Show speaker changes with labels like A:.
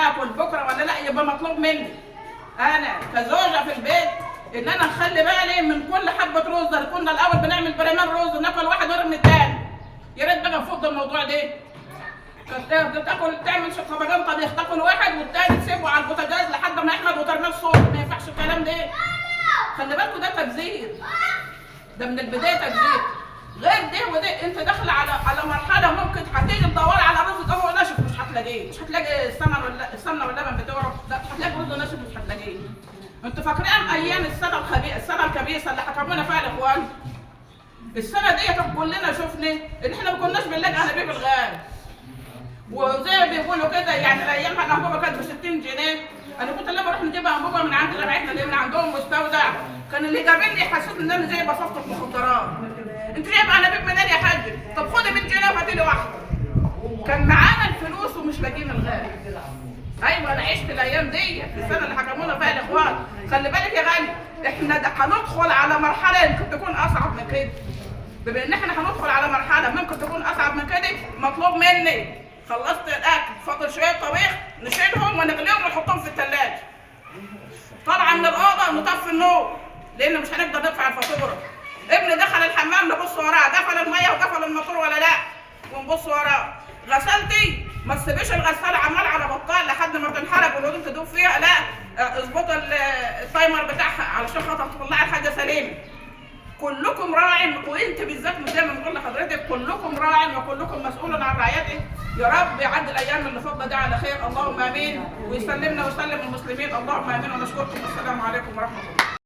A: ناكل بكره ولا لا، يبقى مطلوب مني انا كزوجه في البيت ان انا اخلي بالي من كل حبه رز. ده كنا الاول بنعمل بريمان رز ناكل واحد ورا من الثاني، يا ريت بقى نفض الموضوع ده. تاكل تعمل طبقين طبيخ، تاكل واحد والثاني تسيبه على البوتاجاز لحد ما يحمض وترميه الصوت. ما ينفعش الكلام ده، خلي بالكوا ده تبذير، ده من البدايه تبذير. غير ده وده انت داخله على مرحله ممكن هتيجي تدوري على رز ده هو ناشف مش هتلاقيه، مش هتلاقي السمنه واللبن بتوعه، لا هتلاقي رز ناشف مش هتلاقيه. انتوا فاكرين ايام السنه الكبيسه اللي حكمونا فيها الاخوان؟ السنه دي كلنا شفنا ان احنا ما كناش بنلاقي انابيب الغاز، وزي ما بيقولوا كده يعني ايامها الانبوبه كانت ب 60 جنيه. انا كنت لما اروح نجيب انبوبه من عند جماعتنا لان عندهم مستودع، كان اللي جابني يحسسني ان انا زي بصفة مخدرات. انت جايب انابيب منين يا حاج؟ طب خدي 100 جنيه وهاتي لي واحده. كان معانا الفلوس ومش لاقيين الغاز. ايوه انا عشت الايام دي في السنه اللي حكمونا فيها الاخوان. خلي بالك يا غالي احنا هندخل على مرحله يمكن تكون اصعب من كده. بما ان احنا هندخل على مرحله ممكن تكون اصعب من كده، مطلوب مني خلصت الاكل فاضل شويه طبيخ نشيلهم ونغليهم ونحطهم في الثلاجه. طالعه من الاوضه نطفي النور لان مش هنقدر ندفع الفاتوره. ابني دخل الحمام نبص وراه، قفل الميه وقفل الموتور ولا لا، ونبص وراه. غسلتي ما تسيبيش الغساله عمال على بطال لحد ما تنحرق والهدوم تدوب فيها، لا اظبط التايمر بتاعها علشان خاطر تطلعي الحاجه سليمه. كلكم راع، وانت بالذات زي ما بنقول لحضرتك كلكم راع وكلكم مسؤول عن رعايته. يا رب يعدي الايام اللي فاضله دي على خير، اللهم امين، ويسلمنا ويسلم المسلمين، اللهم امين. ونشكركم، والسلام عليكم ورحمه الله.